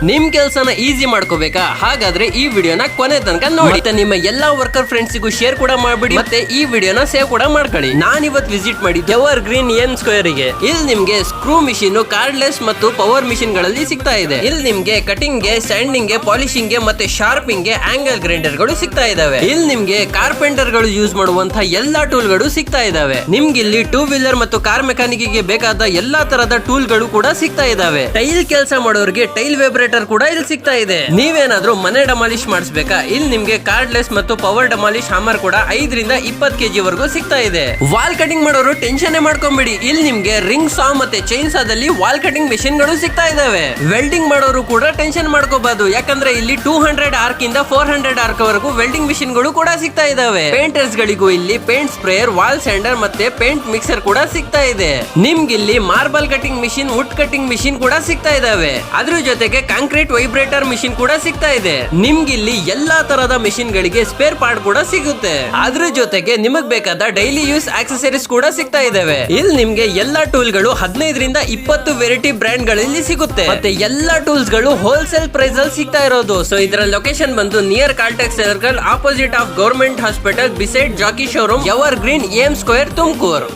ನಿಮ್ ಕೆಲಸನ ಈಸಿ ಮಾಡ್ಕೋಬೇಕಾ? ಹಾಗಾದ್ರೆ ಈ ವಿಡಿಯೋನ ಕೊನೆ ತನಕ ನೋಡಿ. ಮತ್ತೆ ನಿಮ್ಮ ಎಲ್ಲಾ ವರ್ಕರ್ ಫ್ರೆಂಡ್ಸ್ಗೂ ಶೇರ್ ಕೂಡ ಮಾಡ್ಬಿಡಿ. ಮತ್ತೆ ಈ ವಿಡಿಯೋನ ಸೇವ್ ಕೂಡ ಮಾಡ್ಕೊಳ್ಳಿ. ನಾನ್ ಇವತ್ತು ವಿಸಿಟ್ ಮಾಡಿದ್ದೆ ಎವರ್ ಗ್ರೀನ್ ಎನ್ ಸ್ಕ್ವೇರ್ ಗೆ. ಇಲ್ಲಿ ನಿಮ್ಗೆ ಸ್ಕ್ರೂ ಮಿಷಿನ್, ಕಾರ್ಡ್ಲೆಸ್ ಮತ್ತು ಪವರ್ ಮಿಷಿನ್ ಗಳಲ್ಲಿ ಸಿಗ್ತಾ ಇದೆ. ಇಲ್ಲಿ ನಿಮ್ಗೆ ಕಟಿಂಗ್ ಗೆ, ಸ್ಯಾಂಡಿಂಗ್ ಗೆ, ಪಾಲಿಶಿಂಗ್ ಗೆ ಮತ್ತೆ ಶಾರ್ಪಿಂಗ್ ಗೆ ಆಂಗಲ್ ಗ್ರೈಂಡರ್ ಗಳು ಸಿಗ್ತಾ ಇದಾವೆ. ಇಲ್ಲಿ ನಿಮ್ಗೆ ಕಾರ್ಪೆಂಟರ್ ಗಳು ಯೂಸ್ ಮಾಡುವಂತಹ ಎಲ್ಲಾ ಟೂಲ್ ಗಳು ಸಿಗ್ತಾ ಇದಾವೆ. ನಿಮ್ಗೆ ಇಲ್ಲಿ ಟೂ ವೀಲರ್ ಮತ್ತು ಕಾರ್ ಮೆಕ್ಯಾನಿಕ್ ಗೆ ಬೇಕಾದ ಎಲ್ಲಾ ತರದ ಟೂಲ್ ಗಳು ಕೂಡ ಸಿಗ್ತಾ ಇದಾವೆ. ಟೈಲ್ ಕೆಲಸ ಮಾಡೋರಿಗೆ ಟೈಲ್ ವೇಬ್ರೇಟರ್ ಕೂಡ ಇಲ್ಲಿ ಸಿಗ್ತಾ ಇದೆ. ನೀವೇನಾದ್ರೂ ಮನೆ ಡೆಮಾಲಿಶ್ ಮಾಡಿಸ್ಬೇಕಾ? ಇಲ್ಲಿ ನಿಮ್ಗೆ ಕಾರ್ಡ್ಲೆಸ್ ಮತ್ತು ಪವರ್ ಡೆಮಾಲಿಶ್ ಹ್ಯಾಮರ್ ಕೂಡ 5 ರಿಂದ 20 kg ವರೆಗೂ ಸಿಗ್ತಾ ಇದೆ. ವಾಲ್ ಕಟಿಂಗ್ ಮಾಡೋರು ಟೆನ್ಷನ್ ಮಾಡ್ಕೊಂಬಿಡಿ. ಇಲ್ಲಿ ನಿಮ್ಗೆ ರಿಂಗ್ ಸಾ ಮತ್ತೆ ಚೈನ್ ಸಾದಲ್ಲಿ ವಾಲ್ ಕಟಿಂಗ್ ಮೆಷಿನ್ ಗಳು ಸಿಗ್ತಾ ಇದಾವೆ. ವೆಲ್ಡಿಂಗ್ ಮಾಡೋರು ಕೂಡ ಟೆನ್ಷನ್ ಮಾಡ್ಕೋಬಾರ್ದು, ಯಾಕಂದ್ರೆ ಇಲ್ಲಿ 200 ಆರ್ಕ್ ಇಂದ 400 ಆರ್ಕ್ ವರೆಗೂ ವೆಲ್ಡಿಂಗ್ ಮಿಷಿನ್ ಗಳು ಕೂಡ ಸಿಗ್ತಾ ಇದಾವೆ. ಪೇಂಟರ್ಸ್ ಗಳಿಗೂ ಇಲ್ಲಿ ಪೇಂಟ್ ಸ್ಪ್ರೇಯರ್, ವಾಲ್ ಸ್ಯಾಂಡರ್ ಮತ್ತೆ ಪೇಂಟ್ ಮಿಕ್ಸರ್ ಕೂಡ ಸಿಗ್ತಾ ಇದೆ. ನಿಮ್ಗೆ ಇಲ್ಲಿ marble cutting machine, wood cutting machine ಕೂಡ ಸಿಗ್ತಾ ಇದಾವೆ. ಅದ್ರ ಜೊತೆಗೆ ಕಾಂಕ್ರೀಟ್ ವೈಬ್ರೇಟರ್ ಮಿಷಿನ್ ಕೂಡ ಸಿಗ್ತಾ ಇದೆ. ನಿಮ್ಗೆ ಇಲ್ಲಿ ಎಲ್ಲಾ ತರದ ಮಿಷಿನ್ ಗಳಿಗೆ ಸ್ಪೇರ್ ಪಾರ್ಟ್ ಕೂಡ ಸಿಗುತ್ತೆ. ಅದ್ರ ಜೊತೆಗೆ ನಿಮಗ್ ಬೇಕಾದ ಡೈಲಿ ಯೂಸ್ ಆಕ್ಸೆಸರೀಸ್ ಕೂಡ ಸಿಗ್ತಾ ಇದಾವೆ. ಇಲ್ಲಿ ನಿಮ್ಗೆ ಎಲ್ಲಾ ಟೂಲ್ ಗಳು 15 ರಿಂದ 20 ವೆರೈಟಿ ಬ್ರ್ಯಾಂಡ್ ಗಳಲ್ಲಿ ಸಿಗುತ್ತೆ. ಮತ್ತೆ ಎಲ್ಲಾ ಟೂಲ್ಸ್ ಗಳು ಹೋಲ್ಸೇಲ್ ಪ್ರೈಸ್ ಅಲ್ಲಿ ಸಿಗ್ತಾ ಇರೋದು. ಸೊ ಇದರ ಲೊಕೇಶನ್ ಬಂದು near Caltex circle, opposite of government hospital, beside Jockey showroom, evergreen M square, Tumakuru.